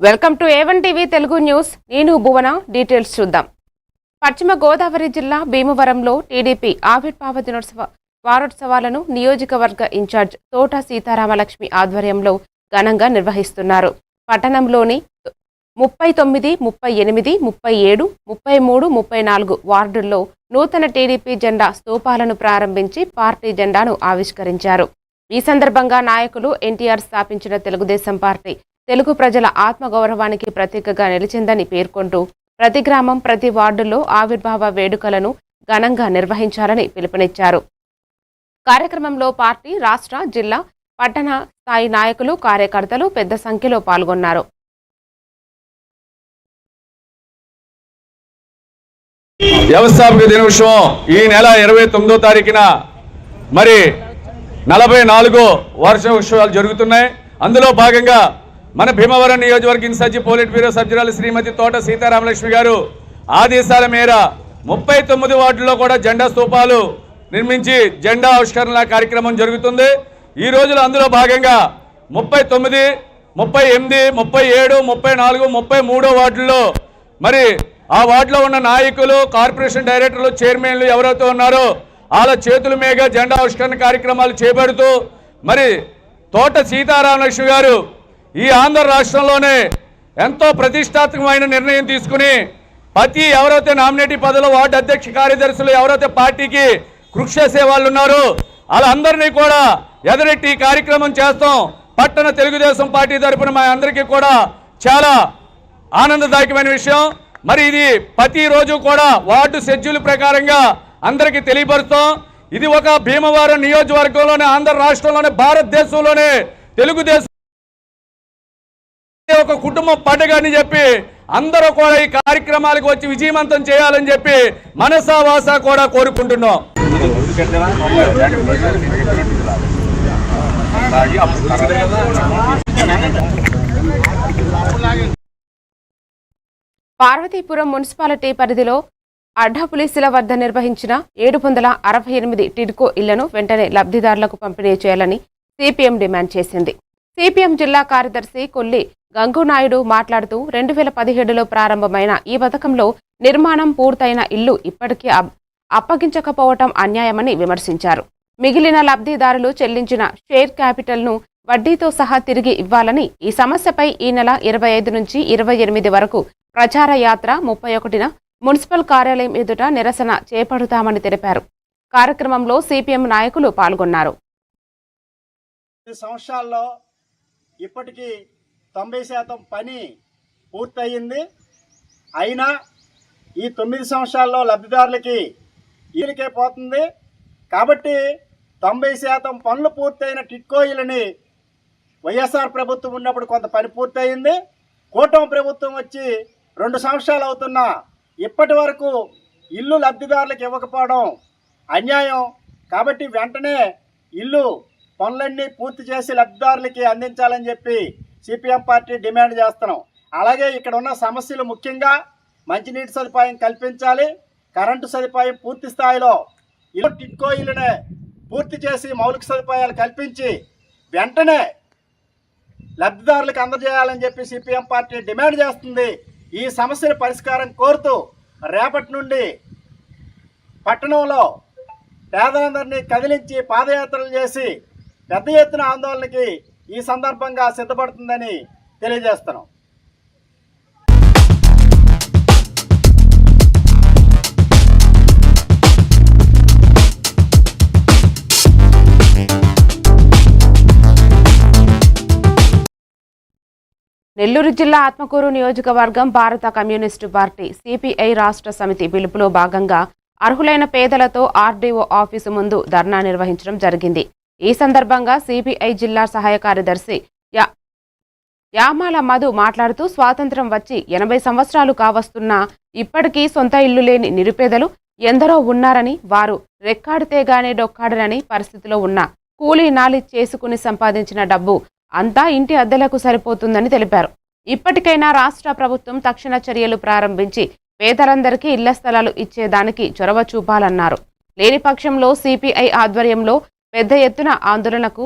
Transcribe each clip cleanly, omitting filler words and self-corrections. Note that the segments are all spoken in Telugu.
Welcome to A1 TV Telugu news. నేను భువన. డీటెయిల్స్ చూద్దాం. పశ్చిమ గోదావరి జిల్లా భీమవరంలో టీడీపీ ఆవిర్భావ దినోత్సవ వారోత్సవాలను నియోజకవర్గ ఇన్ఛార్జ్ తోట సీతారామలక్ష్మి ఆధ్వర్యంలో ఘనంగా నిర్వహిస్తున్నారు. పట్టణంలోని 39, 38, 37, 33, 34 వార్డుల్లో నూతన టీడీపీ జెండా స్తూపాలను ప్రారంభించి పార్టీ జెండాను ఆవిష్కరించారు. ఈ సందర్భంగా నాయకులు ఎన్టీఆర్ స్థాపించిన తెలుగుదేశం పార్టీ తెలుగు ప్రజల ఆత్మగౌరవానికి ప్రతీకగా నిలిచిందని పేర్కొంటూ ప్రతి గ్రామం, ప్రతి వార్డులో ఆవిర్భావ వేడుకలను ఘనంగా నిర్వహించాలని పిలుపునిచ్చారు. కార్యక్రమంలో పార్టీ రాష్ట్ర, జిల్లా, పట్టణ స్థాయి నాయకులు, కార్యకర్తలు పెద్ద సంఖ్యలో పాల్గొన్నారు. వ్యవస్థాపక దినోత్సవం ఈ నెల 29వ తారీఖున మరి 44 వార్షికోత్సవాలు జరుగుతున్నాయి. అందులో భాగంగా మన భీమవరం నియోజకవర్గ ఇన్ఛార్జి పోలిట్ బ్యూరో సభ్యురాలు శ్రీమతి తోట సీతారామలక్ష్మి గారు ఆదేశాల మేర 39 వార్డుల్లో కూడా జెండా స్తూపాలు నిర్మించి జెండా ఆవిష్కరణ కార్యక్రమం జరుగుతుంది. ఈ రోజులో అందులో భాగంగా 39, 38, 37, 34, 33 వార్డుల్లో మరి ఆ వార్డులో ఉన్న నాయకులు, కార్పొరేషన్ డైరెక్టర్లు, చైర్మన్లు ఎవరైతే ఉన్నారో వాళ్ళ చేతుల మీద జెండా ఆవిష్కరణ కార్యక్రమాలు చేపడుతూ మరి తోట సీతారామలక్ష్మి గారు ఈ ఆంధ్ర రాష్ట్రంలోనే ఎంతో ప్రతిష్టాత్మకమైన నిర్ణయం తీసుకుని ప్రతి ఎవరైతే నామినేటీ పదవులు, వార్డు అధ్యక్ష కార్యదర్శులు ఎవరైతే పార్టీకి కృషి చేసే వాళ్ళు ఉన్నారో వాళ్ళందరినీ కూడా ఎదురెట్టి ఈ కార్యక్రమం చేస్తాం. పట్టణ తెలుగుదేశం పార్టీ తరఫున మా అందరికీ కూడా చాలా ఆనందదాయకమైన విషయం. మరి ఇది ప్రతిరోజు కూడా వార్డు షెడ్యూల్ ప్రకారంగా అందరికీ తెలియపరుస్తాం. ఇది ఒక భీమవరం నియోజకవర్గంలోనే, ఆంధ్ర రాష్ట్రంలోనే, భారతదేశంలోనే తెలుగుదేశం ఒక కుటుంబ పండుగ అని చెప్పి అందరూ కూడా ఈ కార్యక్రమాలకు వచ్చి విజయవంతం చేయాలని చెప్పి మనసా వాస కూడా కోరుకుంటున్నాం. పార్వతీపురం మున్సిపాలిటీ పరిధిలో అడ్డపులీసుల వద్ద నిర్వహించిన 768 టిడ్కో ఇళ్లను వెంటనే లబ్ధిదారులకు పంపిణీ చేయాలని సిపిఎం డిమాండ్ చేసింది. సిపిఎం జిల్లా కార్యదర్శి కొల్లి గంగునాయుడు మాట్లాడుతూ 2017లో ప్రారంభమైన ఈ పథకంలో నిర్మాణం పూర్తయిన ఇల్లు ఇప్పటికీ అప్పగించకపోవటం అన్యాయమని విమర్శించారు. మిగిలిన లబ్ధిదారులు చెల్లించిన షేర్ క్యాపిటల్ను వడ్డీతో సహా తిరిగి ఇవ్వాలని, ఈ సమస్యపై ఈ నెల 25 నుంచి 28 వరకు ప్రచార యాత్ర, 31న మున్సిపల్ కార్యాలయం ఎదుట నిరసన చేపడతామని తెలిపారు. కార్యక్రమంలో సిపిఎం నాయకులు పాల్గొన్నారు. సంవత్సరాల్లో ఇప్పటికీ 90% పని పూర్తయింది. అయినా ఈ 9 సంవత్సరాల్లో లబ్ధిదారులకి ఇళ్ళకే పోతుంది. కాబట్టి 90% పనులు పూర్తయిన టిడ్కో ఇళ్ళని వైఎస్ఆర్ ప్రభుత్వం ఉన్నప్పుడు కొంత పని పూర్తయింది. కూటమి ప్రభుత్వం వచ్చి 2 సంవత్సరాలు అవుతున్నా ఇప్పటి వరకు ఇల్లు లబ్ధిదారులకు ఇవ్వకపోవడం అన్యాయం. కాబట్టి వెంటనే ఇల్లు పనులన్నీ పూర్తి చేసి లబ్ధిదారులకి అందించాలని చెప్పి సిపిఎం పార్టీ డిమాండ్ చేస్తున్నాం. అలాగే ఇక్కడ ఉన్న సమస్యలు ముఖ్యంగా మంచినీటి సదుపాయం కల్పించాలి, కరెంటు సదుపాయం పూర్తి స్థాయిలో ఇల్లు టిడ్కో ఇల్లునే పూర్తి చేసి మౌలిక సదుపాయాలు కల్పించి వెంటనే లబ్ధిదారులకు అందజేయాలని చెప్పి సిపిఎం పార్టీ డిమాండ్ చేస్తుంది. ఈ సమస్యల పరిష్కారం కోరుతూ రేపటి నుండి పట్టణంలో పేదలందరినీ కదిలించి పాదయాత్రలు చేసి పెద్ద ఎత్తున ఆందోళనకి ఈ సందర్భంగా సిద్ధపడుతుందని తెలియజేస్తున్నాం. నెల్లూరు జిల్లా ఆత్మకూరు నియోజకవర్గం భారత కమ్యూనిస్టు పార్టీ సిపిఐ రాష్ట్ర సమితి పిలుపులో భాగంగా అర్హులైన పేదలతో ఆర్డీఓ ఆఫీసు ముందు ధర్నా నిర్వహించడం జరిగింది. ఈ సందర్భంగా సిపిఐ జిల్లా సహాయ కార్యదర్శి యామాల మధు మాట్లాడుతూ స్వాతంత్ర్యం వచ్చి 80 సంవత్సరాలు కావస్తున్నా ఇప్పటికీ సొంత ఇల్లు లేని నిరుపేదలు ఎందరో ఉన్నారని, వారు రెక్కాడితే గానే డొక్కాడనని పరిస్థితిలో ఉన్న కూలీ నాలి చేసుకుని సంపాదించిన డబ్బు అంతా ఇంటి అద్దెలకు సరిపోతుందని తెలిపారు. ఇప్పటికైనా రాష్ట్ర ప్రభుత్వం తక్షణ చర్యలు ప్రారంభించి పేదలందరికీ ఇళ్ల స్థలాలు ఇచ్చేదానికి చొరవ చూపాలన్నారు. లేని పక్షంలో సిపిఐ ఆధ్వర్యంలో పెద్ద ఎత్తున ఆందోళనకు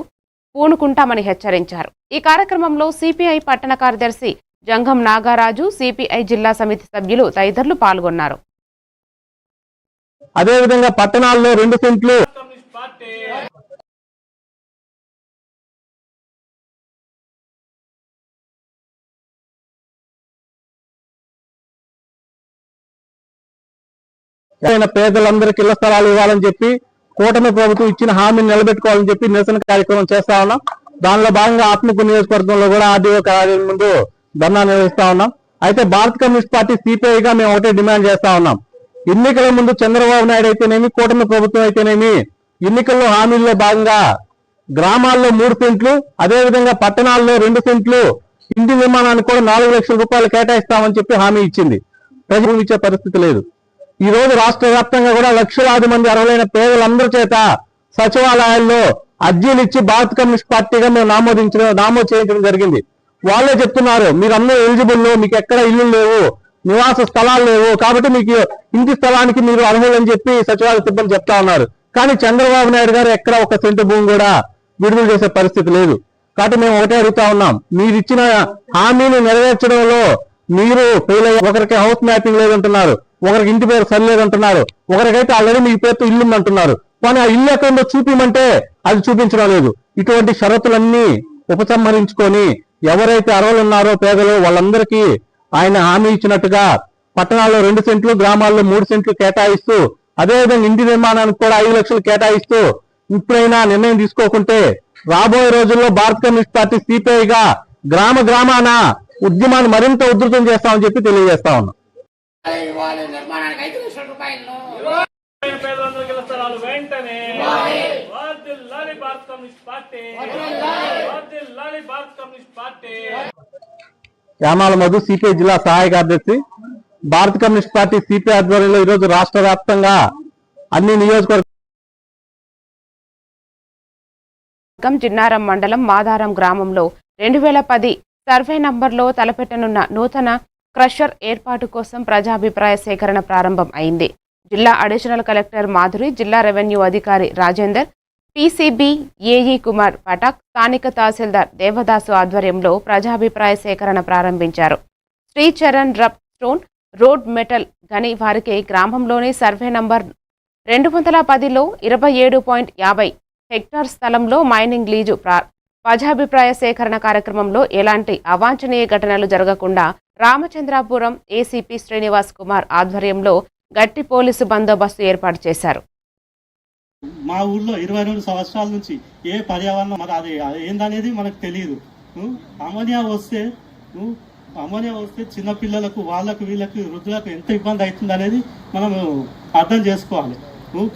పూనుకుంటామని హెచ్చరించారు. ఈ కార్యక్రమంలో సిపిఐ పట్టణ కార్యదర్శి జంగం నాగారాజు, సిపిఐ జిల్లా సమితి సభ్యులు తదితరులు పాల్గొన్నారు. అదేవిధంగా పట్టణాల్లో 2 సెంట్లు పేదలందరికీ ఇళ్ల స్థలాలు ఇవ్వాలని చెప్పి కూటమి ప్రభుత్వం ఇచ్చిన హామీని నిలబెట్టుకోవాలని చెప్పి నిరసన కార్యక్రమం చేస్తా ఉన్నాం. దానిలో భాగంగా ఆత్మకూరు నియోజకవర్గంలో కూడా ఆర్డీఓ కార్యాలయం ముందు ధర్నా నిర్వహిస్తా ఉన్నాం. అయితే భారత కమ్యూనిస్ట్ పార్టీ సిపిఐగా మేము ఒకటే డిమాండ్ చేస్తా ఉన్నాం. ఎన్నికల ముందు చంద్రబాబు నాయుడు అయితేనేమి, కూటమి ప్రభుత్వం అయితేనేమి ఎన్నికల్లో హామీల్లో భాగంగా గ్రామాల్లో 3 సెంట్లు, అదేవిధంగా పట్టణాల్లో 2 సెంట్లు ఇంటి నిర్మాణానికి కూడా 4 లక్షల రూపాయలు కేటాయిస్తామని చెప్పి హామీ ఇచ్చింది. ప్రజలు ఇచ్చే పరిస్థితి లేదు. ఈ రోజు రాష్ట్ర వ్యాప్తంగా కూడా లక్షలాది మంది అర్హులైన పేదలందరి చేత సచివాలయాల్లో అర్జీలు ఇచ్చి భారత కమ్యూనిస్ట్ పార్టీగా మేము నమోదు చేయించడం జరిగింది. వాళ్ళే చెప్తున్నారు, మీరు అందరూ ఎలిజిబుల్, మీకు ఎక్కడ ఇల్లు లేవు, నివాస స్థలాలు లేవు, కాబట్టి మీకు ఇంటి స్థలానికి మీరు అర్హులని చెప్పి సచివాలయ సిబ్బంది చెప్తా ఉన్నారు. కానీ చంద్రబాబు నాయుడు గారు ఎక్కడ 1 సెంటు భూమి కూడా విడుదల చేసే పరిస్థితి లేదు. కాబట్టి మేము ఒకటే అడుగుతా ఉన్నాం, మీరు ఇచ్చిన హామీని నెరవేర్చడంలో మీరు ఫెయిల్ అయ్యి, ఒకరికి హౌస్ మ్యాపింగ్ లేదంటున్నారు, ఒకరికి ఇంటి పేరు సరిలేదంటున్నారు, ఒకరికైతే ఆల్రెడీ మీ పేరుతో ఇల్లు ఉందంటున్నారు. కానీ ఆ ఇల్లు ఎక్కడో చూపించమంటే అది చూపించడం లేదు. ఇటువంటి షరతులన్నీ ఉపసంహరించుకొని ఎవరైతే అర్హులు ఉన్నారో పేదలు వాళ్ళందరికీ ఆయన హామీ ఇచ్చినట్టుగా పట్టణాల్లో 2 సెంట్లు, గ్రామాల్లో 3 సెంట్లు కేటాయిస్తూ, అదేవిధంగా ఇంటి నిర్మాణానికి కూడా 5 లక్షలు కేటాయిస్తూ ఇప్పుడైనా నిర్ణయం తీసుకోకుంటే రాబోయే రోజుల్లో భారత కమ్యూనిస్ట్ పార్టీ సిపిఐగా గ్రామాన ఉద్యమాన్ని మరింత ఉధృతం చేస్తామని చెప్పి తెలియజేస్తా ఉన్నాం. యామాల మధు, సిపిఐ జిల్లా సహాయ కార్యదర్శి. భారత కమ్యూనిస్ట్ పార్టీ సిపిఐ ఆధ్వర్యంలో ఈరోజు రాష్ట్ర వ్యాప్తంగా అన్ని నియోజకవర్గ జిన్నారం మండలం మాదారం గ్రామంలో 2010 సర్వే నంబర్లో తలపెట్టనున్న నూతన క్రషర్ ఏర్పాటు కోసం ప్రజాభిప్రాయ సేకరణ ప్రారంభం అయింది. జిల్లా అడిషనల్ కలెక్టర్ మాధురి, జిల్లా రెవెన్యూ అధికారి రాజేందర్, పీసీబీ ఏఈ కుమార్ పటాక్, స్థానిక తహసీల్దార్ దేవదాసు ఆధ్వర్యంలో ప్రజాభిప్రాయ సేకరణ ప్రారంభించారు. శ్రీచరణ్ రప్ స్టోన్ రోడ్ మెటల్ గని వారికి గ్రామంలోని సర్వే నంబర్ 210లో 27.50 హెక్టార్ స్థలంలో మైనింగ్ లీజు ప్రజాభిప్రాయ సేకరణ కార్యక్రమంలో ఎలాంటి అవాంఛనీయ ఘటనలు జరగకుండా రామచంద్రాపురం ఏసీపీ శ్రీనివాస్ కుమార్ ఆధ్వర్యంలో గట్టి పోలీసు బందోబస్తు ఏర్పాటు చేశారు. మా ఊర్లో 22 సంవత్సరాల నుంచి ఏ పర్యావరణం మరి అది ఏందనేది మనకు తెలియదు. అమోనియా వస్తే చిన్నపిల్లలకు, వాళ్ళకు, వీళ్ళకి, వృద్ధులకు ఎంత ఇబ్బంది అవుతుంది అనేది మనం అర్థం చేసుకోవాలి.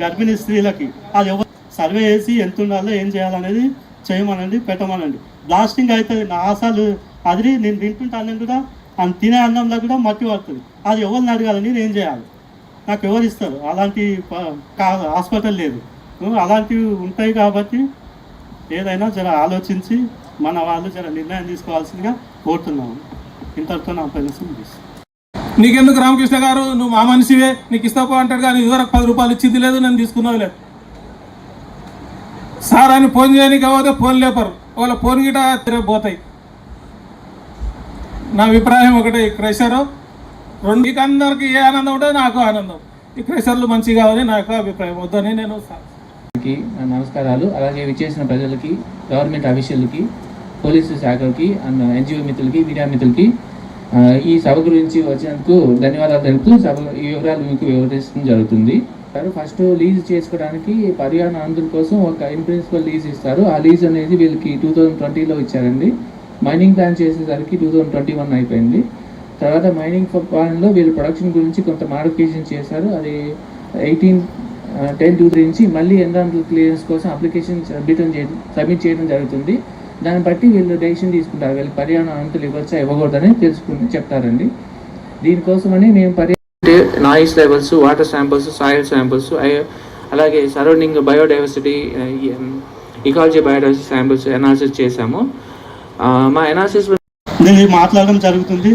గర్భిణీ స్త్రీలకి అది ఎవరు సర్వే చేసి ఎంత ఉండాలో ఏం చేయాలనేది చేయమనండి, పెట్టమనండి. బ్లాస్టింగ్ అవుతుంది, నా ఆశలు అదిరి నేను తింటుంటే అన్నం కూడా తినే అన్నంలో కూడా మట్టి పడుతుంది. అది ఎవరిని అడగాలని నేను ఏం చేయాలి? నాకు ఎవరు ఇస్తారు? అలాంటి హాస్పిటల్ లేదు. అలాంటివి ఉంటాయి కాబట్టి ఏదైనా జర ఆలోచించి మన వాళ్ళు జర నిర్ణయం తీసుకోవాల్సిందిగా కోరుతున్నాము. ఇంతటితో నా పరిస్థితి తీసుకు. నీకెందుకు రామకృష్ణ గారు, నువ్వు మా మనిషివే, నీకు ఇస్తాపో అంటాడు కానీ ఇదివరకు 10 రూపాయలు ఇచ్చింది లేదు, నేను తీసుకున్నది లేదు. సార్ అని ఫోన్ చేయడానికి కాకపోతే ఫోన్ లేపరు, వాళ్ళ ఫోన్ గిట పోతాయి. నా అభిప్రాయం ఒకటే, ఈ క్రైషరు మీకు అందరికి ఏ ఆనందం ఉంటుంది, నాకు ఆనందం. ఈ క్రైషర్లు మంచిగా కావాలి నా యొక్క అభిప్రాయం. వద్దని నేను నమస్కారాలు. అలాగే విచ్చేసిన ప్రజలకి, గవర్నమెంట్ ఆఫీషియల్కి, పోలీసు శాఖకి, ఎన్జిఓ మిత్రులకి, మీడియా మిత్రులకి ఈ సభ గురించి వచ్చినందుకు ధన్యవాదాలు తెలుపుతూ ఈ వివరాలు మీకు వివరించడం జరుగుతుంది. ఫస్ట్ లీజ్ చేసుకోవడానికి పర్యావరణ ఆందోళన కోసం ఒక ఇన్ ప్రిన్సిపల్ లీజ్ ఇస్తారు. ఆ లీజ్ అనేది వీళ్ళకి 2020లో ఇచ్చారండి. మైనింగ్ ప్లాన్ చేసేసరికి 2021 అయిపోయింది. తర్వాత మైనింగ్ ప్లాన్లో వీళ్ళు ప్రొడక్షన్ గురించి కొంత మాడిఫికేషన్ చేశారు. అది 18/10/23 నుంచి మళ్ళీ ఎన్విరాన్మెంటల్ క్లియరెన్స్ కోసం అప్లికేషన్ సబ్మిట్ చేయడం జరుగుతుంది. దాన్ని బట్టి వీళ్ళు డెసిషన్ తీసుకుంటారు, వీళ్ళు పర్యావరణ అనుమతులు ఇవ్వచ్చా ఇవ్వకూడదని చెప్తారండి. దీనికోసమని మేము noise levels, water samples, soil samples, అలాగే surrounding biodiversity, ecology biodiversity samples analysis చేశాము. మా అనాలిసిస్ మాట్లాడడం జరుగుతుంది.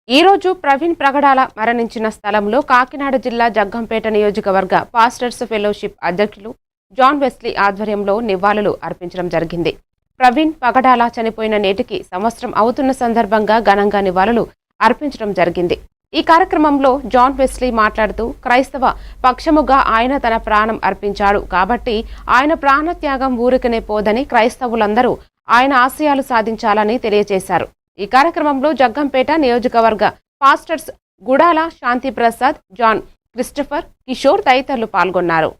ఈ రోజు ప్రవీణ్ ప్రగడాల మరణించిన స్థలంలో కాకినాడ జిల్లా జగ్గంపేట నియోజకవర్గ పాస్టర్స్ ఫెలోషిప్ అధ్యక్షులు జాన్ వెస్లీ ఆధ్వర్యంలో నివాళులు అర్పించడం జరిగింది. ప్రవీణ్ పగడాల చనిపోయిన నేటికి సంవత్సరం అవుతున్న సందర్భంగా ఘనంగా నివాళులు అర్పించడం జరిగింది. ఈ కార్యక్రమంలో జాన్ వెస్లీ మాట్లాడుతూ క్రైస్తవ పక్షముగా ఆయన తన ప్రాణం అర్పించాడు కాబట్టి ఆయన ప్రాణత్యాగం ఊరికనే పోదని క్రైస్తవులందరూ ఆయన ఆశయాలు సాధించాలని తెలియజేశారు. ఈ కార్యక్రమంలో జగ్గంపేట నియోజకవర్గ పాస్టర్స్ గుడాల శాంతి ప్రసాద్, జాన్ క్రిస్టఫర్, కిషోర్ తదితరులు పాల్గొన్నారు.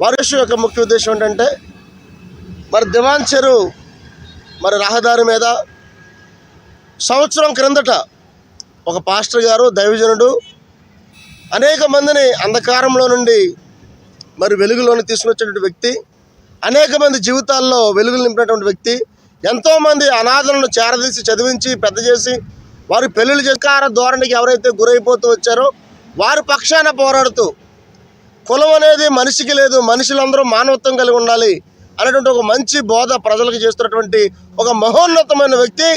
వారి యొక్క ముఖ్య ఉద్దేశం ఏంటంటే మరి దివాన్ చెరువు మరి రహదారి మీద సంవత్సరం క్రిందట ఒక పాస్టర్ గారు దైవజనుడు అనేక మందిని అంధకారంలో నుండి మరి వెలుగులోని తీసుకొచ్చినటువంటి వ్యక్తి, అనేక మంది జీవితాల్లో వెలుగులు నింపినటువంటి వ్యక్తి, ఎంతోమంది అనాథలను చేరదీసి చదివించి పెద్ద చేసి వారి పెళ్లిళ్ళు చేకార ధోరణికి ఎవరైతే గురైపోతూ వచ్చారో వారి పక్షాన పోరాడుతూ కులం అనేది మనిషికి లేదు, మనుషులందరూ మానవత్వం కలిగి ఉండాలి అనేటువంటి ఒక మంచి బోధ ప్రజలకు చేస్తున్నటువంటి ఒక మహోన్నతమైన వ్యక్తి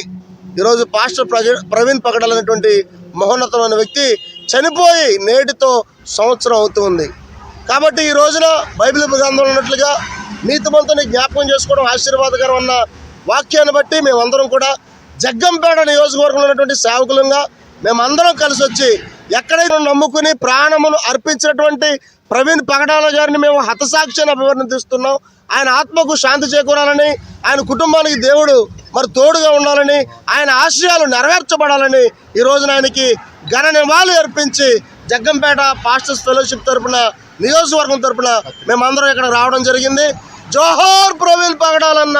ఈరోజు పాస్టర్ ప్రవీణ్ పగడాల అనేటువంటి మహోన్నతమైన వ్యక్తి చనిపోయి నేటితో సంవత్సరం అవుతుంది. కాబట్టి ఈ రోజున బైబిల్ గ్రంథంలో ఉన్నట్లుగా నీతిమంతుని జ్ఞాపకం చేసుకోవడం ఆశీర్వాదకరం అన్న వాక్యాన్ని బట్టి మేమందరం కూడా జగ్గంపేట నియోజకవర్గంలో ఉన్నటువంటి సేవకులంగా మేమందరం కలిసి వచ్చి ఎక్కడైనా నమ్ముకుని ప్రాణమును అర్పించినటువంటి ప్రవీణ్ పగడాల గారిని మేము హతసాక్షిని అభివర్ణిస్తున్నాం. ఆయన ఆత్మకు శాంతి చేకూరాలని, ఆయన కుటుంబానికి దేవుడు మరి తోడుగా ఉండాలని, ఆయన ఆశయాలు నెరవేర్చబడాలని ఈ రోజున ఆయనకి ఘన నివాళి అర్పించి జగ్గంపేట పాస్టర్స్ ఫెలోషిప్ తరఫున నియోజకవర్గం తరఫున మేమందరం ఇక్కడ రావడం జరిగింది. జోహార్ ప్రవీణ్ పగడాలన్న.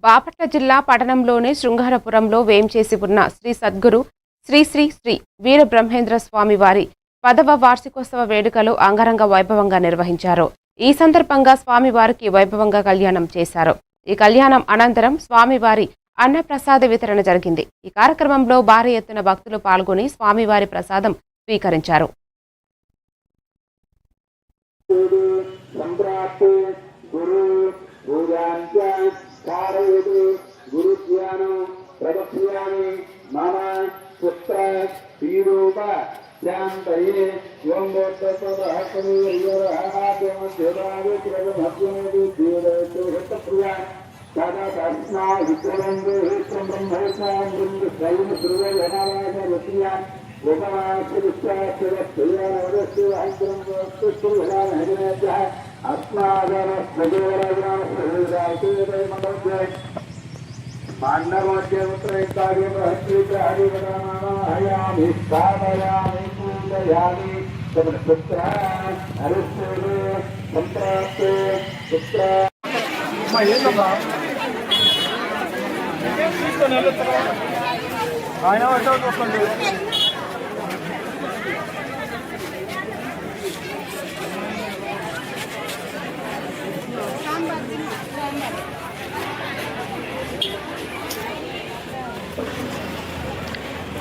బాపట్ల జిల్లా పట్టణంలోని శృంగారపురంలో వేంచేసి ఉన్న శ్రీ సద్గురు శ్రీ శ్రీ శ్రీ వీర బ్రహ్మేంద్ర స్వామి వారి 10వ వార్షికోత్సవ వేడుకలు అంగరంగ వైభవంగా నిర్వహించారు. ఈ సందర్భంగా స్వామివారికి వైభవంగా కళ్యాణం చేశారు. ఈ కళ్యాణం అనంతరం స్వామివారి అన్నప్రసాద వితరణ జరిగింది. ఈ కార్యక్రమంలో భారీ ఎత్తున భక్తులు పాల్గొని స్వామివారి ప్రసాదం స్వీకరించారు.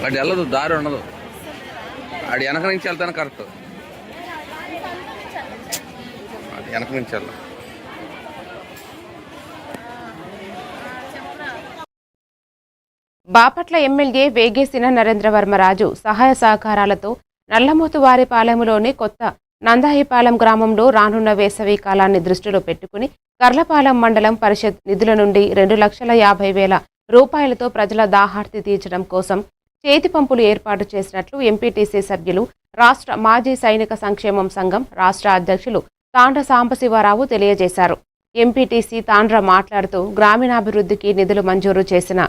అటు వెళ్ళదు, దారి ఉండదు. అటు వెనక నుంచి వెళ్తాను కరెక్ట్. అటు వెనక నుంచి వెళ్దాం. బాపట్ల ఎమ్మెల్యే వేగేసిన నరేంద్రవర్మరాజు సహాయ సహకారాలతో నల్లమోతువారిపాలెంలోని కొత్త నందాయిపాలెం గ్రామంలో రానున్న వేసవి కాలాన్ని దృష్టిలో పెట్టుకుని కర్లపాలెం మండలం పరిషత్ నిధుల నుండి 2,50,000 రూపాయలతో ప్రజల దాహార్తి తీర్చడం కోసం చేతి పంపులు ఏర్పాటు చేసినట్లు ఎంపీటీసీ సభ్యులు, రాష్ట్ర మాజీ సైనిక సంక్షేమం సంఘం రాష్ట్ర అధ్యక్షులు తాండ్ర సాంబశివరావు తెలియజేశారు. ఎంపీటీసీ తాండ్ర మాట్లాడుతూ గ్రామీణాభివృద్ధికి నిధులు మంజూరు చేసిన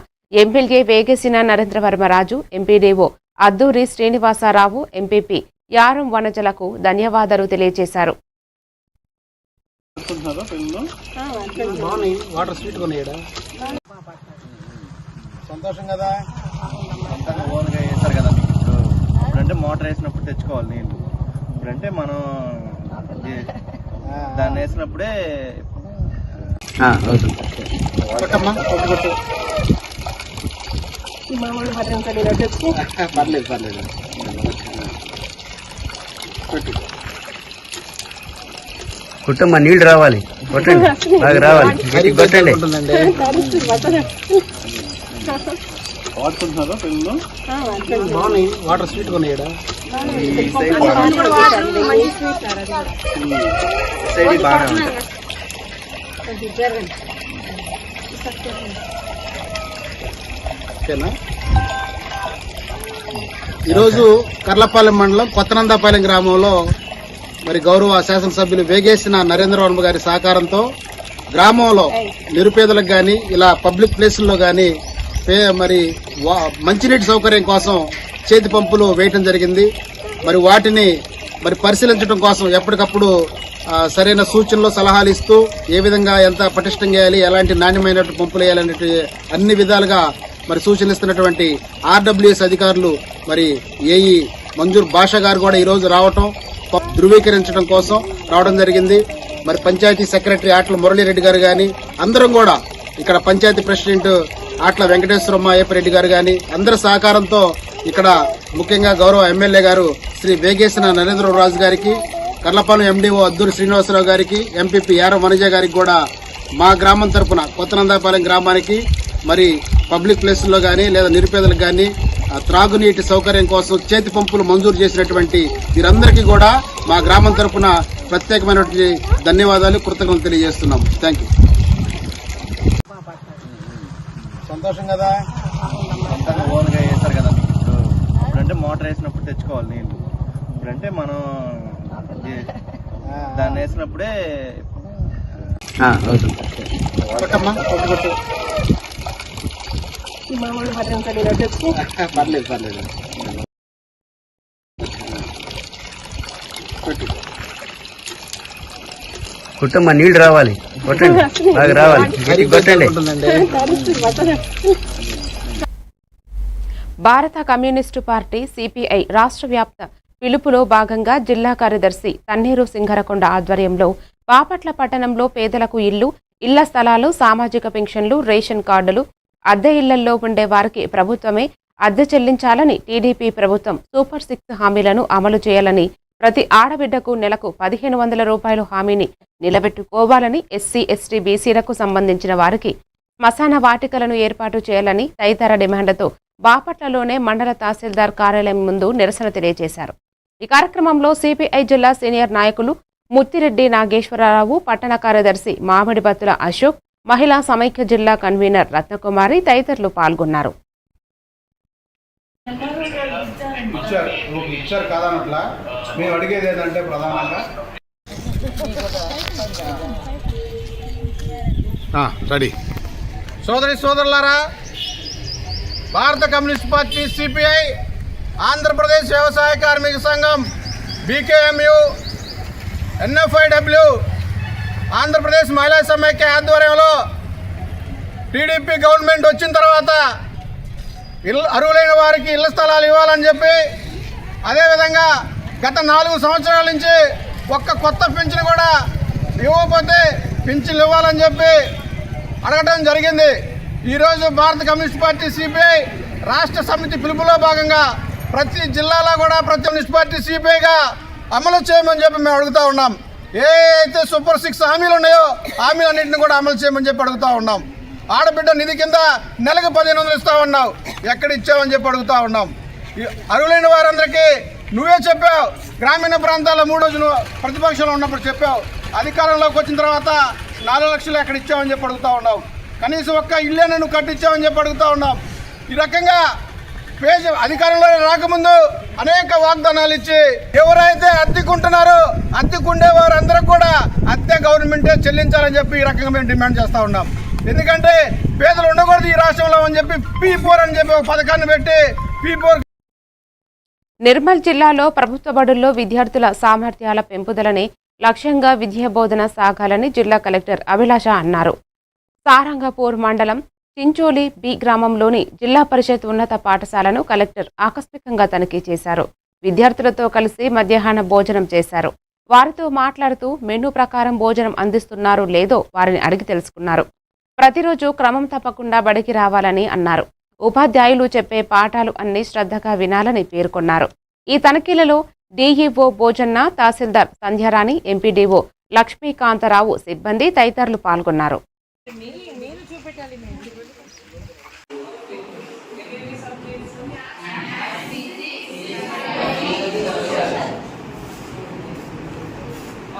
MLA Vegesina Narendra Varma Raju, MPDO Adduri Srinivasa Rao, MPP Yaram వనజలకు ధన్యవాదాలు తెలియజేశారు. సంతోషం కదా, ఓన్గా వేస్తారు కదా. ఇప్పుడంటే మోటార్ వేసినప్పుడు తెచ్చుకోవాలి నీళ్ళు. ఇప్పుడంటే మనం దాన్ని వేసినప్పుడే పర్లేదు పర్లేదు. కుటుంబ నీళ్లు రావాలి, కొట్టండి, బాగా రావాలి, కొట్టండి. వాడుకుంటున్నారా పిల్లలు? వాటర్ స్వీట్ కొనేయడా సైడ్ బాగా ఉంటుంది. ఓకేనా? ఈరోజు కర్లపాలెం మండలం కొత్తనందాపాలెం గ్రామంలో మరి గౌరవ శాసనసభ్యులు వేగేసిన నరేంద్రవర్మ గారి సహకారంతో గ్రామంలో నిరుపేదలకు కానీ ఇలా పబ్లిక్ ప్లేసుల్లో కానీ మరి మంచినీటి సౌకర్యం కోసం చేతి పంపులు వేయటం జరిగింది. మరి వాటిని మరి పరిశీలించడం కోసం ఎప్పటికప్పుడు సరైన సూచనలు సలహాలు ఇస్తూ ఏ విధంగా ఎంత పటిష్టం చేయాలి, ఎలాంటి నాణ్యమైన పంపులు వేయాలనే అన్ని విధాలుగా మరి సూచనలు ఇస్తున్నటువంటి ఆర్డబ్ల్యూఎస్ అధికారులు మరి ఏఈ మంజూర్ బాషా గారు కూడా ఈరోజు రావటం ధృవీకరించడం కోసం రావడం జరిగింది. మరి పంచాయతీ సెక్రటరీ ఆట్ల మురళీరెడ్డి గారు కానీ అందరం కూడా ఇక్కడ పంచాయతీ ప్రెసిడెంట్ ఆట్ల వెంకటేశ్వరమ్మ అయ్యప్పరెడ్డి గారు కానీ అందరి సహకారంతో ఇక్కడ ముఖ్యంగా గౌరవ ఎమ్మెల్యే గారు శ్రీ వేగేసిన నరేంద్రరాజు గారికి, కర్లపాలెం ఎండీఓ అద్దూరి శ్రీనివాసరావు గారికి, ఎంపీపీ యార వనజ గారికి కూడా మా గ్రామం తరఫున కొత్తనందాపాలెం గ్రామానికి మరి పబ్లిక్ ప్లేసుల్లో కానీ లేదా నిరుపేదలకు కానీ త్రాగునీటి సౌకర్యం కోసం చేతి పంపులు మంజూరు చేసినటువంటి వీరందరికీ కూడా మా గ్రామం తరఫున ప్రత్యేకమైనటువంటి ధన్యవాదాలు, కృతజ్ఞతలు తెలియజేస్తున్నాం. Thank you. సంతోషం కదా? ఓన్గా వేస్తారు కదా. ఇప్పుడంటే మోటార్ వేసినప్పుడు తెచ్చుకోవాలి నీళ్ళు. ఇప్పుడంటే మనం దాన్ని వేసినప్పుడే పర్లేదు పర్లేదు. కుటుంబ నీళ్లు రావాలి, కొట్టండి, బాగా రావాలి, కొట్టండి. భారత కమ్యూనిస్టు పార్టీ సిపిఐ రాష్ట్ర వ్యాప్త పిలుపులో భాగంగా జిల్లా కార్యదర్శి తన్నీరు సింగరకొండ ఆధ్వర్యంలో బాపట్ల పట్టణంలో పేదలకు ఇళ్ల స్థలాలు, సామాజిక పెన్షన్లు, రేషన్ కార్డులు, అద్దె ఇళ్లలో ఉండే వారికి ప్రభుత్వమే అద్దె చెల్లించాలని, టీడీపీ ప్రభుత్వం సూపర్ 6 హామీలను అమలు చేయాలని, ప్రతి ఆడబిడ్డకు నెలకు 1500 రూపాయల హామీని నిలబెట్టుకోవాలని, ఎస్సీ, ఎస్టీ, బీసీలకు సంబంధించిన వారికి శ్మశాన వాటికలను ఏర్పాటు చేయాలని తదితర డిమాండ్లతో బాపట్లలోనే మండల తహసీల్దార్ కార్యాలయం ముందు నిరసన తెలియజేశారు. ఈ కార్యక్రమంలో సిపిఐ జిల్లా సీనియర్ నాయకులు ముత్తిరెడ్డి నాగేశ్వరరావు, పట్టణ కార్యదర్శి మామిడిబత్తుల అశోక్, మహిళా సమైక్య జిల్లా కన్వీనర్ రత్నకుమారి తదితరులు పాల్గొన్నారు. ఇచ్చారు కాదనట్లా, మేము అడిగేది ఏంటంటే ప్రధానంగా రెడీ. సోదరి సోదరులారా, భారత కమ్యూనిస్ట్ పార్టీ సిపిఐ, ఆంధ్రప్రదేశ్ వ్యవసాయ కార్మిక సంఘం, బీకేఎంయు, ఎన్ఎఫ్ఐడబ్ల్యూ, ఆంధ్రప్రదేశ్ మహిళా సమైక్య ఆధ్వర్యంలో టీడీపీ గవర్నమెంట్ వచ్చిన తర్వాత అర్హులైన వారికి ఇళ్ల స్థలాలు ఇవ్వాలని చెప్పి, అదేవిధంగా గత 4 సంవత్సరాల నుంచి ఒక్క కొత్త పింఛను కూడా ఇవ్వకపోతే పింఛన్లు ఇవ్వాలని చెప్పి అడగడం జరిగింది. ఈరోజు భారత కమ్యూనిస్ట్ పార్టీ సిపిఐ రాష్ట్ర సమితి పిలుపులో భాగంగా ప్రతి జిల్లాలో కూడా ప్రతి కమ్యూనిస్ట్ పార్టీ సిపిఐగా అమలు చేయమని చెప్పి మేము అడుగుతూ ఉన్నాం. ఏ అయితే సూపర్ 6 హామీలు ఉన్నాయో హామీలన్నింటినీ కూడా అమలు చేయమని చెప్పి అడుగుతూ ఉన్నాం. ఆడబిడ్డ నిధి కింద నెలకు 1500 ఇస్తా ఉన్నావు, ఎక్కడ ఇచ్చావని చెప్పి అడుగుతూ ఉన్నాం. అర్హులైన వారందరికీ నువ్వే చెప్పావు, గ్రామీణ ప్రాంతాల్లో 3 రోజులు ప్రతిపక్షంలో ఉన్నప్పుడు చెప్పావు, అధికారంలోకి వచ్చిన తర్వాత 4 లక్షలు ఎక్కడ ఇచ్చావని చెప్పి అడుగుతూ ఉన్నావు. కనీసం ఒక్క ఇల్లేనా నువ్వు కట్టించావని చెప్పి అడుగుతూ ఉన్నాం. ఈ రకంగా అధికారంలో రాకముందు అనేక వాగ్దానాలు ఇచ్చి ఎవరైతే అద్దెకుంటున్నారో అద్దెకుండే వారందరూ కూడా అద్దె గవర్నమెంటే చెల్లించాలని చెప్పి ఈ రకంగా మేము డిమాండ్ చేస్తూ ఉన్నాం. ఎందుకంటే పేదలు ఉండకూడదు ఈ రాష్ట్రంలో అని చెప్పి P4 అని చెప్పి ఒక పథకాన్ని పెట్టి P4. నిర్మల్ జిల్లాలో ప్రభుత్వ బడుల్లో విద్యార్థుల సామర్థ్యాల పెంపుదలని లక్ష్యంగా విద్యా బోధన సాగాలని జిల్లా కలెక్టర్ అభిలాష అన్నారు. సారంగపూర్ మండలం చించోలి బి గ్రామంలోని జిల్లా పరిషత్ ఉన్నత పాఠశాలను కలెక్టర్ ఆకస్మికంగా తనిఖీ చేశారు. విద్యార్థులతో కలిసి మధ్యాహ్న భోజనం చేశారు. వారితో మాట్లాడుతూ మెనూ ప్రకారం భోజనం అందిస్తున్నారో లేదో వారిని అడిగి తెలుసుకున్నారు. ప్రతిరోజు క్రమం తప్పకుండా బడికి రావాలని అన్నారు. ఉపాధ్యాయులు చెప్పే పాఠాలు అన్ని శ్రద్ధగా వినాలని పేర్కొన్నారు. ఈ తనిఖీలలో డీఈఓ భోజన్న, తహసీల్దార్ సంధ్యారాణి, ఎంపీడీఓ లక్ష్మీకాంతరావు, సిబ్బంది తదితరులు పాల్గొన్నారు.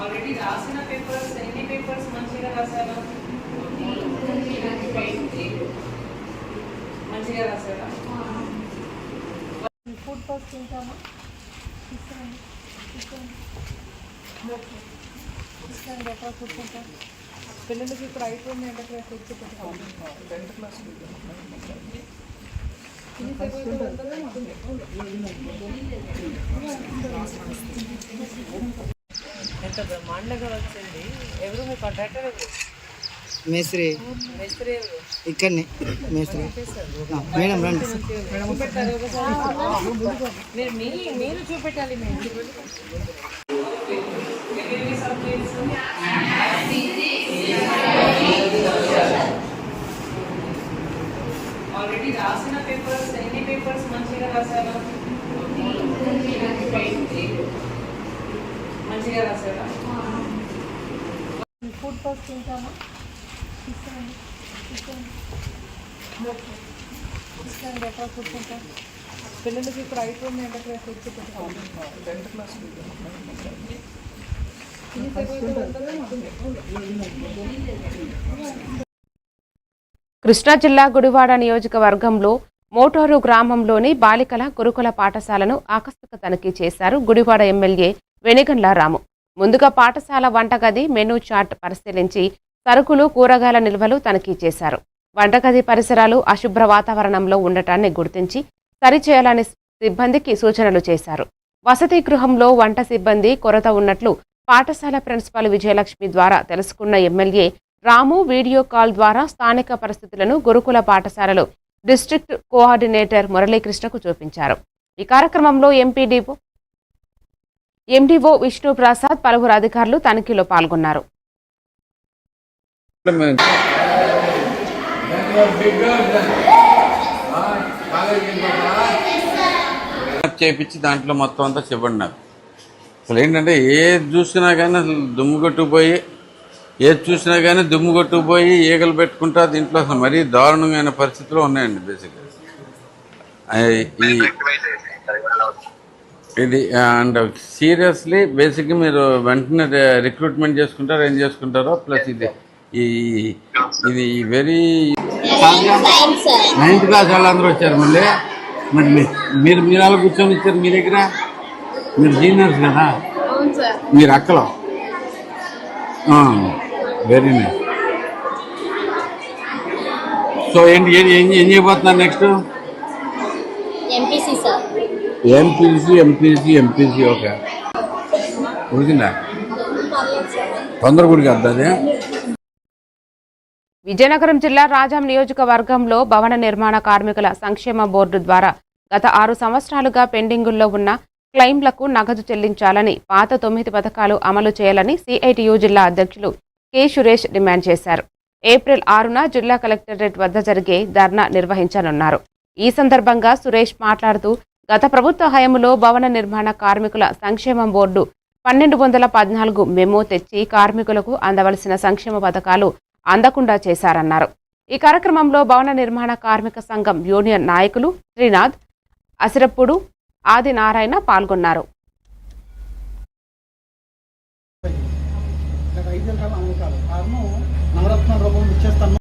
ఆల్రెడీ రాసిన పేపర్స్ ఎన్ని పేపర్స్ మంచిగా రాశాను మంచిగా రాశారా? ఫుడ్ పాస్ తింటామా? పిల్లలకి ఇప్పుడు అయిపోయింది ఎండ క్లాస్ వచ్చి 10th క్లాస్ ఎంత బ్రహ్మాండంగా వచ్చింది. ఎవరు మీ కాంట్రాక్టర్? మేస్త్రి మేస్త్రి ఇక్కడనే మేస్త్రి మేడం రండి. మీరు చూపెట్టాలి. ఆల్రెడీ రాసిన పేపర్స్ ఎన్ని పేపర్స్ మంచిగా రాశారా? మంచిగా రాశారా? ఫుడ్ పాస్ తింటామా? ఫుడ్ తింటాం. పిల్లలకి ఇప్పుడు అయిపోయింది ఎండ క్లాస్ వచ్చి 10th క్లాస్ కృష్ణా జిల్లా గుడివాడ నియోజకవర్గంలో మోటూరు గ్రామంలోని బాలికల గురుకుల పాఠశాలను ఆకస్మిక తనిఖీ చేశారు గుడివాడ ఎమ్మెల్యే వెనిగండ్ల రాము. ముందుగా పాఠశాల వంటగది మెనూ చార్ట్ పరిశీలించి సరుకులు కూరగాయల నిల్వలు తనిఖీ చేశారు. వంటగది పరిసరాలు అశుభ్ర వాతావరణంలో ఉండటాన్ని గుర్తించి సరిచేయాలని సిబ్బందికి సూచనలు చేశారు. వసతి గృహంలో వంట సిబ్బంది కొరత ఉన్నట్లు పాఠశాల ప్రిన్సిపాల్ విజయలక్ష్మి ద్వారా తెలుసుకున్న ఎమ్మెల్యే రాము వీడియో కాల్ ద్వారా స్థానిక పరిస్థితులను గురుకుల పాఠశాలలో డిస్ట్రిక్ట్ కోఆర్డినేటర్ మురళీకృష్ణకు చూపించారు. ఈ కార్యక్రమంలో ఎండీఓ విష్ణుప్రసాద్ పలువురు అధికారులు తనిఖీలో పాల్గొన్నారు. చేపించి దాంట్లో మొత్తం అంతా చెప్పండి నాకు. అసలు ఏంటంటే ఏది చూసినా కానీ అసలు దుమ్ము కొట్టుకుపోయి ఈగలు పెట్టుకుంటా దీంట్లో అసలు మరీ దారుణమైన పరిస్థితులు ఉన్నాయండి. బేసిక్గా ఇది అండ్ సీరియస్లీ బేసిక్గా మీరు వెంటనే రిక్రూట్మెంట్ చేసుకుంటారో ఏం చేసుకుంటారో ప్లస్ ఇది వెరీ 9th క్లాస్ వాళ్ళందరూ వచ్చారు. మళ్ళీ మరి మీరు అలా కూర్చొని ఇచ్చారు మీ దగ్గర. మీరు సీనియర్స్ కదా, మీరు అక్కలో. Very nice. సో ఏంటి ఏం చేయబోతున్నారు నెక్స్ట్? MPC okay. ఉడికిందా? తొందర గుడికి వద్దా? విజయనగరం జిల్లా రాజాం నియోజకవర్గంలో భవన నిర్మాణ కార్మికుల సంక్షేమ బోర్డు ద్వారా గత 6 సంవత్సరాలుగా పెండింగుల్లో ఉన్న క్లెయిమ్లకు నగదు చెల్లించాలని, పాత 9 పథకాలు అమలు చేయాలని సిఐటియు జిల్లా అధ్యక్షులు కె సురేష్ డిమాండ్ చేశారు. ఏప్రిల్ 6న జిల్లా కలెక్టరేట్ వద్ద జరిగే ధర్నా నిర్వహించనున్నారు. ఈ సందర్భంగా సురేష్ మాట్లాడుతూ గత ప్రభుత్వ హయాంలో భవన నిర్మాణ కార్మికుల సంక్షేమ బోర్డు 1214 మెమో తెచ్చి కార్మికులకు అందవలసిన సంక్షేమ పథకాలు అందకుండా చేశారన్నారు. ఈ కార్యక్రమంలో భవన నిర్మాణ కార్మిక సంఘం యూనియన్ నాయకులు శ్రీనాథ్, అసిరప్పుడు, ఆదినారాయణ పాల్గొన్నారు. నవరత్న రూపం ఇచ్చేస్తాను.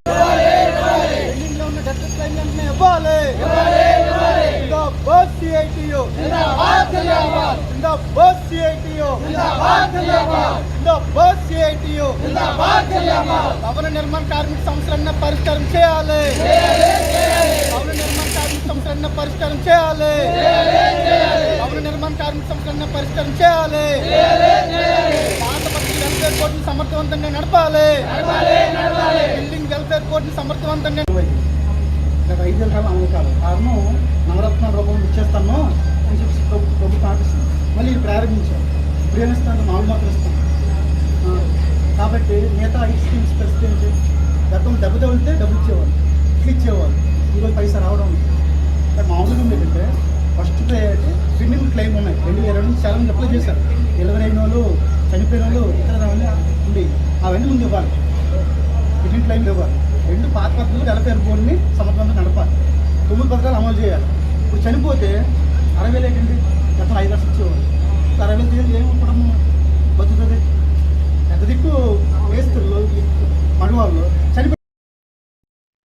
భవన నిర్మాణ కార్మిక సమస్యలను పరిష్కారం చేయాలి. భవన నిర్మాణ కార్మిక సమస్యలను పరిష్కారం చేయాలి. భవన నిర్మాణ కార్మిక సమస్యలను పరిష్కారం చేయాలి. పాత పద్ధతి వెల్ఫేర్ కోర్టును సమర్థవంతంగా నడపాలి. బిల్డింగ్ వెల్ఫేర్ కోర్టును సమర్థవంతంగా 5 ఏళ్ళ అమలు కాదు. కారణం నవరత్న రూపం ఇచ్చేస్తాను అని చెప్పి ప్రభుత్వం ఆపిస్తుంది. మళ్ళీ ఇది ప్రారంభించాం. ఇప్పుడు ఏమిస్తాను? 4 మాత్రం ఇస్తాం. కాబట్టి మిగతా 5 స్కీమ్స్ పరిస్థితి ఏంటి? గతం దెబ్బ తగిలితే డబ్బులు ఇచ్చేవాళ్ళు, ఇచ్చేవాళ్ళు. ఈరోజు పైసా రావడం మామూలుగా ఉంది. ఏంటంటే ఫస్ట్ ప్రయారిటీ పెండింగ్ క్లెయిమ్ ఉన్నాయి. 2020 నుంచి చాలా మంది అప్లై చేశారు. 25 వాళ్ళు చనిపోయిన వాళ్ళు ఇతర ఉంది. అవన్నీ ముందు ఇవ్వాలి. పెండింగ్ క్లెయిమ్లు ఇవ్వాలి. 2 పాత పద్ధతులు వెల్ఫేర్ బోర్డుని సమర్థవంతంగా నడపాలి. 9 పథకాలు అమలు చేయాలి. ఇప్పుడు చనిపోతే 60,000 ఏంటండి? గతం 5 లక్షలు ఇచ్చేవాళ్ళు. 60,000 ఏమి కుటుంబం బతుకుతుంది? పెద్ద దిక్కు వేస్తున్నారు మగవాళ్ళు చనిపోయి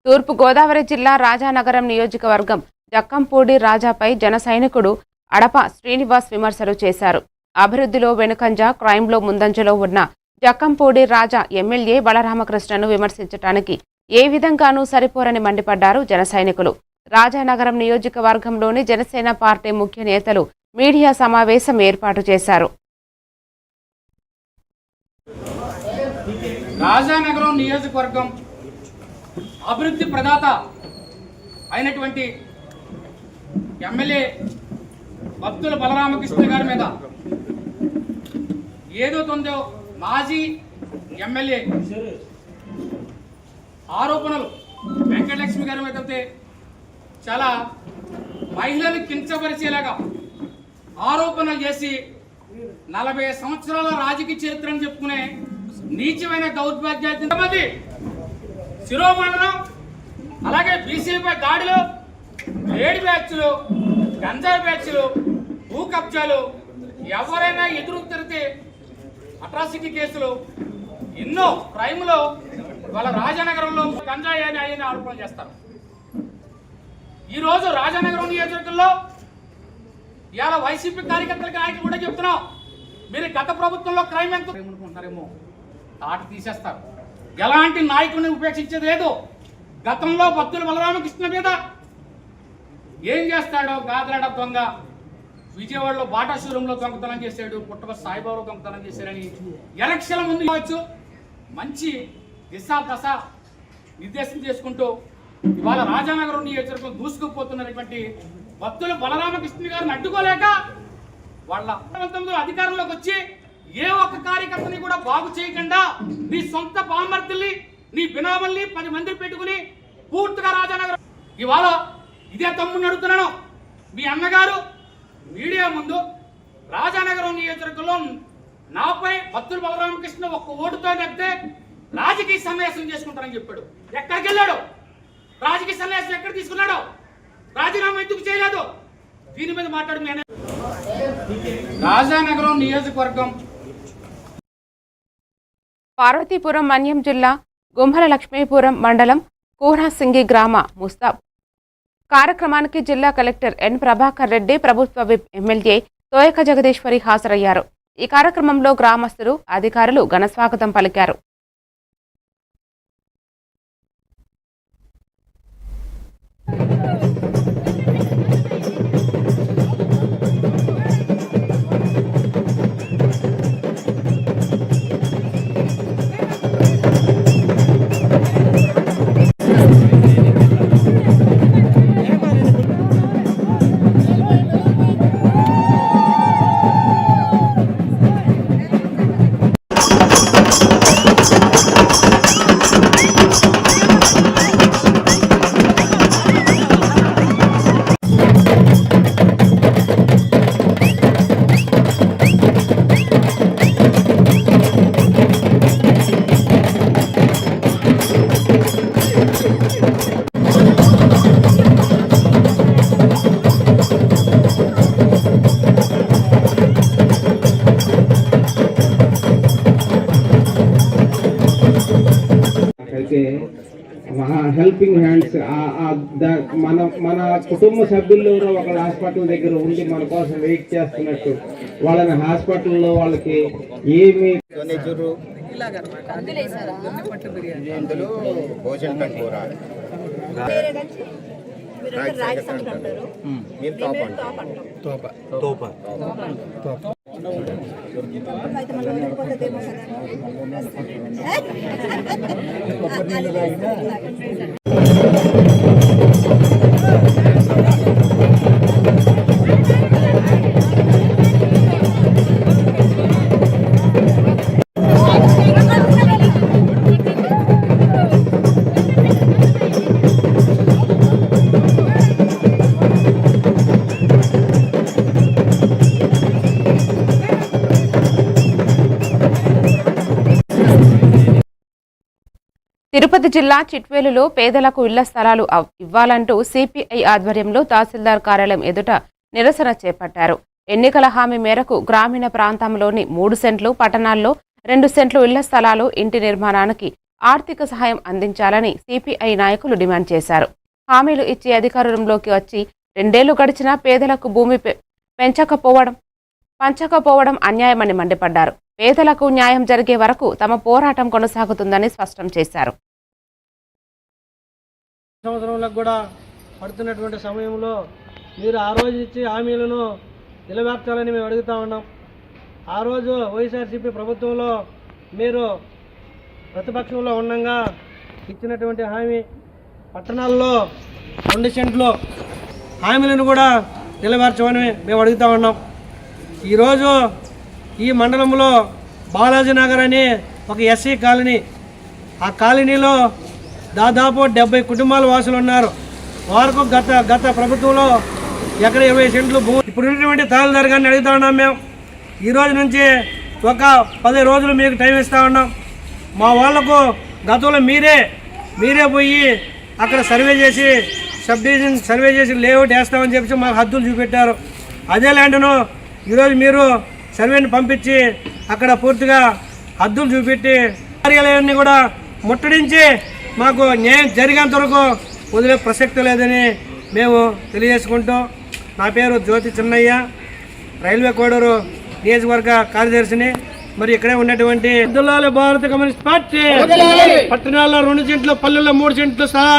తూర్పు గోదావరి జిల్లా రాజానగరం నియోజకవర్గం జక్కంపూడి రాజాపై జన సైనికుడు అడప శ్రీనివాస్ విమర్శలు చేశారు. అభివృద్ధిలో వెనుకంజ, క్రైమ్లో ముందంజలో ఉన్న జక్కంపూడి రాజా ఎమ్మెల్యే బలరామకృష్ణను విమర్శించడానికి ఏ విధంగానూ సరిపోరని మండిపడ్డారు జన సైనికులు. రాజానగరం నియోజకవర్గంలోని జనసేన పార్టీ ముఖ్య నేతలు మీడియా సమావేశం ఏర్పాటు చేశారు. రాజానగరం నియోజకవర్గం అభివృద్ధి ప్రదాత అయినటువంటి ఎమ్మెల్యే భక్తుల బలరామకృష్ణ గారి మీద ఏదో తొందో మాజీ ఎమ్మెల్యే ఆరోపణలు వెంకటలక్ష్మి గారి మీద అయితే చాలా మహిళలు కించపరిచేలాగా ఆరోపణలు చేసి 40 సంవత్సరాల రాజకీయ చరిత్రను చెప్పుకునే నీచమైన దౌర్భాగ్యాన్ని శిరోమండలం, అలాగే బీసీపై దాడులు, లేడీ బ్యాచ్లు, గంజాయి బ్యాచ్లు, భూ కబ్జాలు, ఎవరైనా ఎదురు తిరిగితే అట్రాసిటీ కేసులు, ఎన్నో క్రైమ్లో వాళ్ళ రాజానగరంలో గంజాయి అని ఆయన ఆరోపణలు చేస్తారు. ఈరోజు రాజానగరం నియోజకవర్గంలో ఇవాళ వైసీపీ కార్యకర్తలకి నాయకులు కూడా చెప్తున్నాం, మీరు గత ప్రభుత్వంలో క్రైమ్ ఎంత అనుకుంటున్నారేమో తాట తీసేస్తారు. ఎలాంటి నాయకుడిని ఉపేక్షించేది లేదు. గతంలో భక్తుల బలరామకృష్ణ మీద ఏం చేస్తాడో గాదరాడ దొంగ, విజయవాడలో బాటా షోరూంలో దొంగతనం చేశాడు, పుట్టక సాయిబాబు దొంగతనం చేశారని ఎలక్షన్ల ముందు కావచ్చు మంచి దశ నిర్దేశం చేసుకుంటూ ఇవాళ రాజానగరం నియోజకవర్గం దూసుకుపోతున్నటువంటి భక్తుల బలరామకృష్ణ గారిని అడ్డుకోలేక వాళ్ళ అధికారంలోకి వచ్చి ఏ ఒక్క కార్యకర్తని కూడా బాగు చేయకుండా నీ సొంత బామర్తుల్ని, నీ బినామల్ని 10 మంది పెట్టుకుని పూర్తిగా రాజానగరం ఇవాళ ఇదే తమ్ముడిని అడుగుతున్నాను. మీ అన్నగారు మీడియా ముందు రాజానగరం నియోజకవర్గంలో నాపై భక్తుల బలరామకృష్ణ ఒక్క ఓటుతో నెప్పితే రాజకీయ సన్యాసం చేసుకుంటారని చెప్పాడు. ఎక్కడికి వెళ్ళాడు? రాజకీయ సన్యాసం ఎక్కడ తీసుకున్నాడు? రాజీనామా ఎందుకు చేయలేదు? దీని మీద మాట్లాడు. రాజానగరం నియోజకవర్గం పార్వతీపురం మన్యం జిల్లా గుంభల లక్ష్మీపురం మండలం కూరాసింగి గ్రామ ముస్తాబ్ కార్యక్రమానికి జిల్లా కలెక్టర్ ఎన్ ప్రభాకర్ రెడ్డి, ప్రభుత్వ విప్ ఎమ్మెల్యే తోయక జగదీశ్వరి హాజరయ్యారు. ఈ కార్యక్రమంలో గ్రామస్తులు, అధికారులు ఘనస్వాగతం పలికారు. హెల్పింగ్ హ్యాండ్స్ మన కుటుంబ సభ్యుల్లో ఒక హాస్పిటల్ దగ్గర ఉండి మన కోసం వెయిట్ చేస్తున్నట్టు వాళ్ళని హాస్పిటల్లో వాళ్ళకి ఏమి తిరుపతి జిల్లా చిట్వేలులో పేదలకు ఇళ్ల స్థలాలు ఇవ్వాలంటూ సిపిఐ ఆధ్వర్యంలో తహసీల్దార్ కార్యాలయం ఎదుట నిరసన చేపట్టారు. ఎన్నికల హామీ మేరకు గ్రామీణ ప్రాంతంలోని 3 సెంట్లు, పట్టణాల్లో 2 సెంట్లు ఇళ్ల స్థలాలు ఇంటి నిర్మాణానికి ఆర్థిక సహాయం అందించాలని సిపిఐ నాయకులు డిమాండ్ చేశారు. హామీలు ఇచ్చి అధికారంలోకి వచ్చి 2 ఏళ్లు గడిచినా పేదలకు భూమి పంచకపోవడం అన్యాయమని మండిపడ్డారు. పేదలకు న్యాయం జరిగే వరకు తమ పోరాటం కొనసాగుతుందని స్పష్టం చేశారు. సంవత్సరంలో కూడా పడుతున్నటువంటి సమయంలో మీరు ఆ రోజు ఇచ్చి హామీలను నిలబెట్టాలని మేము అడుగుతా ఉన్నాం. ఆ రోజు వైఎస్ఆర్సీపీ ప్రభుత్వంలో మీరు ప్రతిపక్షంలో ఉండగా ఇచ్చినటువంటి హామీ పట్టణాల్లో 2 సెంట్లు హామీలను కూడా నిలబెట్టమని మేము అడుగుతా ఉన్నాం. ఈరోజు ఈ మండలంలో బాలాజీ నగర్ అని ఒక ఎస్సీ కాలనీ, ఆ కాలనీలో దాదాపు 70 కుటుంబాల వాసులు ఉన్నారు. వారికి గత ప్రభుత్వంలో ఎక్కడ 20 సెంట్లు భూమి. ఇప్పుడు ఉన్నటువంటి తహసీల్దార్ గారిని అడుగుతా ఉన్నాం. మేము ఈ రోజు నుంచి ఒక 10 రోజులు మీకు టైం ఇస్తూ ఉన్నాం. మా వాళ్లకు గతంలో మీరే పోయి అక్కడ సర్వే చేసి సబ్ డివిజన్ సర్వే చేసి లేఅవుట్ వేస్తామని చెప్పి మాకు హద్దులు చూపెట్టారు. అదే ల్యాండ్ను ఈరోజు మీరు సర్వేని పంపించి అక్కడ పూర్తిగా హద్దులు చూపెట్టి కార్యాలయాన్ని కూడా ముట్టడించి మాకు న్యాయం జరిగేంత వరకు వదిలే ప్రసక్తి లేదని మేము తెలియజేసుకుంటాం. నా పేరు జ్యోతి చిన్నయ్య, రైల్వే కోడూరు నియోజకవర్గ కార్యదర్శిని. మరి ఇక్కడే ఉన్నటువంటి భారత కమ్యూనిస్ట్ పార్టీ పట్టణాల్లో 2 సెంట్లు, పల్లెల్లో 3 సెంట్లు సహా.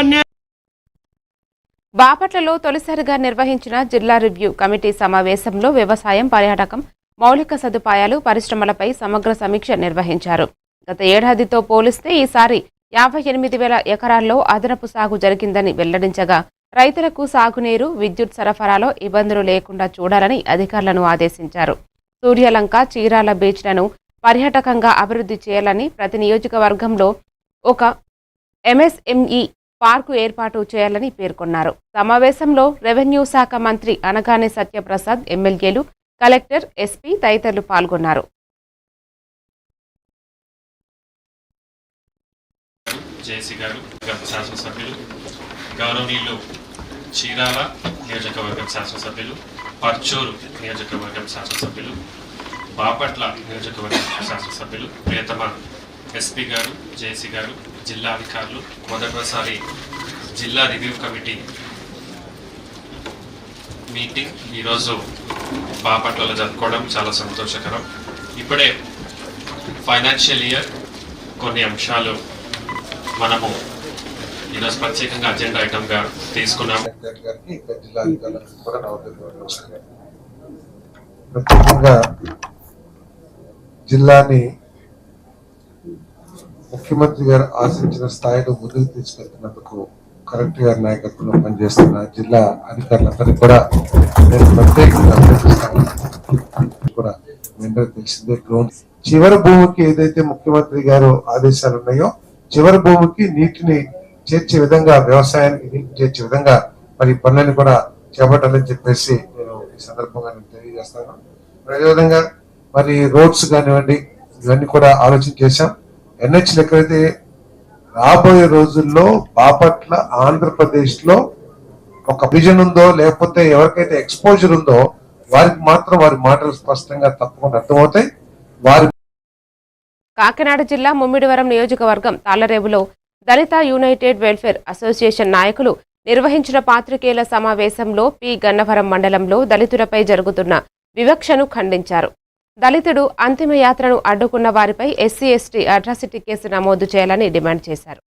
బాపట్లలో తొలిసారిగా నిర్వహించిన జిల్లా రివ్యూ కమిటీ సమావేశంలో వ్యవసాయం, పర్యాటకం, మౌలిక సదుపాయాలు, పరిశ్రమలపై సమగ్ర సమీక్ష నిర్వహించారు. గత ఏడాదితో పోలిస్తే ఈసారి 58,000 ఎకరాల్లో అదనపు సాగు జరిగిందని వెల్లడించగా రైతులకు సాగునీరు, విద్యుత్ సరఫరాలో ఇబ్బందులు లేకుండా చూడాలని అధికారులను ఆదేశించారు. సూర్యలంక, చీరాల బీచ్లను పర్యాటకంగా అభివృద్ధి చేయాలని, ప్రతి నియోజకవర్గంలో ఒక ఎంఎస్ఎంఈ పార్కు ఏర్పాటు చేయాలని పేర్కొన్నారు. సమావేశంలో రెవెన్యూ శాఖ మంత్రి అనగానే సత్యప్రసాద్, ఎమ్మెల్యేలు, కలెక్టర్, ఎస్పీ తదితరులు పాల్గొన్నారు. జేసీ గారు, శాసనసభ్యులు, గౌరవనీయులు చీరాల నియోజకవర్గం శాసనసభ్యులు, పర్చూరు నియోజకవర్గం శాసనసభ్యులు, బాపట్ల నియోజకవర్గం శాసనసభ్యులు, ప్రియతమ ఎస్పీ గారు, జేసీ గారు, జిల్లా అధికారులు, మొదటిసారి జిల్లా రివ్యూ కమిటీ మీటింగ్ ఈరోజు బాపట్లలో జరుపుకోవడం చాలా సంతోషకరం. ఇప్పుడే ఫైనాన్షియల్ ఇయర్ కొన్ని అంశాలు మనము ఈరోజు ప్రత్యేకంగా అజెండా ఐటమ్గా తీసుకున్నాము. ప్రత్యేకంగా జిల్లాని ముఖ్యమంత్రి గారు ఆశించిన స్థాయిలో ముందుకు తీసుకెళ్తున్నందుకు కలెక్టర్ గారి నాయకత్వంలో పనిచేస్తున్న జిల్లా అధికారులందరినీ కూడా నేను ప్రత్యేకంగా అభినందిస్తాను. కూడా తెలిసిందే, గ్రౌండ్ చివరి భూమికి ఏదైతే ముఖ్యమంత్రి గారు ఆదేశాలు ఉన్నాయో చివరి భూమికి నీటిని చేర్చే విధంగా, వ్యవసాయానికి నీటిని చేర్చే విధంగా మరి పనులను కూడా చేపట్టాలని చెప్పేసి నేను ఈ సందర్భంగా నేను తెలియజేస్తాను. అదేవిధంగా మరి రోడ్స్ కానివ్వండి, ఇవన్నీ కూడా ఆలోచన చేశాం. ఎన్హెచ్లు ఎక్కడైతే రాబోయే రోజుల్లో బాపట్ల ఆంధ్రప్రదేశ్ లో ఒక విజన్ ఉందో, లేకపోతే ఎవరికైతే ఎక్స్పోజర్ ఉందో వారికి మాత్రం వారి మాటలు స్పష్టంగా తప్పకుండా అర్థమవుతాయి. కాకినాడ జిల్లా ముమ్మిడివరం నియోజకవర్గం తాళ్లరేవులో దళిత యునైటెడ్ వెల్ఫేర్ అసోసియేషన్ నాయకులు నిర్వహించిన పాత్రికేయుల సమావేశంలో పి గన్నవరం మండలంలో దళితులపై జరుగుతున్న వివక్షను ఖండించారు. దళితుడు అంతిమయాత్రను అడ్డుకున్న వారిపై ఎస్సీ ఎస్టీ అట్రాసిటీ కేసు నమోదు చేయాలని డిమాండ్ చేశారు.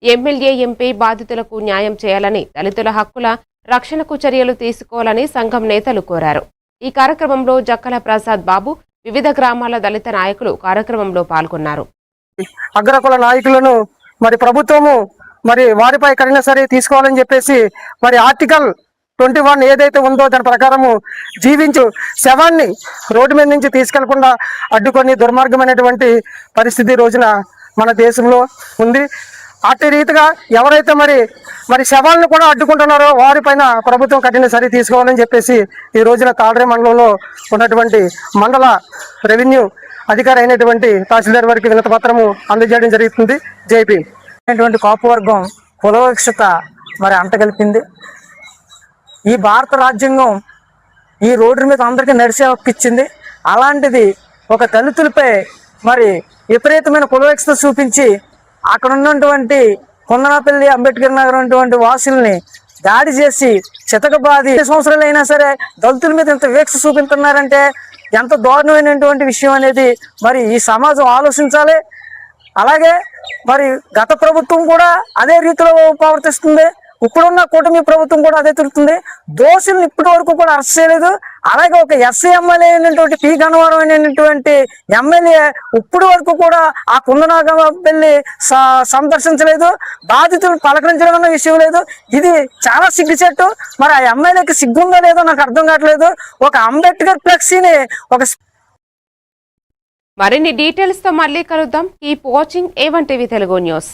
ఎమ్మెల్యే, ఎంపీ బాధితులకు న్యాయం చేయాలని, దళితుల హక్కుల రక్షణకు చర్యలు తీసుకోవాలని సంఘం నేతలు కోరారు. ఈ కార్యక్రమంలో జక్కల ప్రసాద్ బాబు, వివిధ గ్రామాల దళిత నాయకులు కార్యక్రమంలో పాల్గొన్నారు. అగ్రకుల నాయకులను మరి ప్రభుత్వము మరి వారిపై కఠిన చర్య తీసుకోవాలని చెప్పేసి మరి ఆర్టికల్ 21 ఏదైతే ఉందో దాని ప్రకారము జీవించు శవాన్ని రోడ్డు మీద నుంచి తీసుకెళ్లకుండా అడ్డుకొని దుర్మార్గమైనటువంటి పరిస్థితి రోజున మన దేశంలో ఉంది. అట్టి రీతిగా ఎవరైతే మరి శవాలను కూడా అడ్డుకుంటున్నారో వారిపైన ప్రభుత్వం కఠిన చర్య తీసుకోవాలని చెప్పేసి ఈ రోజున తాళ్రే మండలంలో ఉన్నటువంటి మండల రెవెన్యూ అధికారి అయినటువంటి తహసీల్దార్ వారికి వినతి పత్రము అందజేయడం జరుగుతుంది. జేపీ అనేటువంటి కాపు వర్గం కులవివక్షత మరి అంటగలిపింది. ఈ భారత రాజ్యాంగం ఈ రోడ్డు మీద అందరికీ నడిచే హక్కు ఇచ్చింది. అలాంటిది ఒక దళితులపై మరి విపరీతమైన కులవివక్షత చూపించి అక్కడ ఉన్నటువంటి కొందనాపల్లి అంబేద్కర్ నగర్ ఉన్నటువంటి వాసుల్ని దాడి చేసి చితకబాది 5 సంవత్సరాలు అయినా సరే దళితుల మీద ఇంత వీక్ష చూపిస్తున్నారంటే ఎంత దారుణమైనటువంటి విషయం అనేది మరి ఈ సమాజం ఆలోచించాలి. అలాగే మరి గత ప్రభుత్వం కూడా అదే రీతిలో ప్రవర్తిస్తుంది, ఇప్పుడున్న కూటమి ప్రభుత్వం కూడా అదే తిరుగుతుంది. దోషులను ఇప్పటి వరకు కూడా అరెస్ట్ చేయలేదు. అలాగే ఒక ఎస్సీ ఎమ్మెల్యే అయినటువంటి పి గన్నవరం అయినటువంటి ఎమ్మెల్యే ఇప్పటి వరకు కూడా ఆ కుందనాపల్లి సందర్శించలేదు, బాధితులను పలకరించడం అన్న విషయం లేదు. ఇది చాలా సిగ్గుచెట్టు. మరి ఆ ఎమ్మెల్యేకి సిగ్గుందో లేదో నాకు అర్థం కావట్లేదు. ఒక అంబేద్కర్ ఫ్లెక్సీని ఒక మరిన్ని డీటెయిల్స్ తో మళ్ళీ కలుద్దాం. Keep watching A1 TV Telugu news.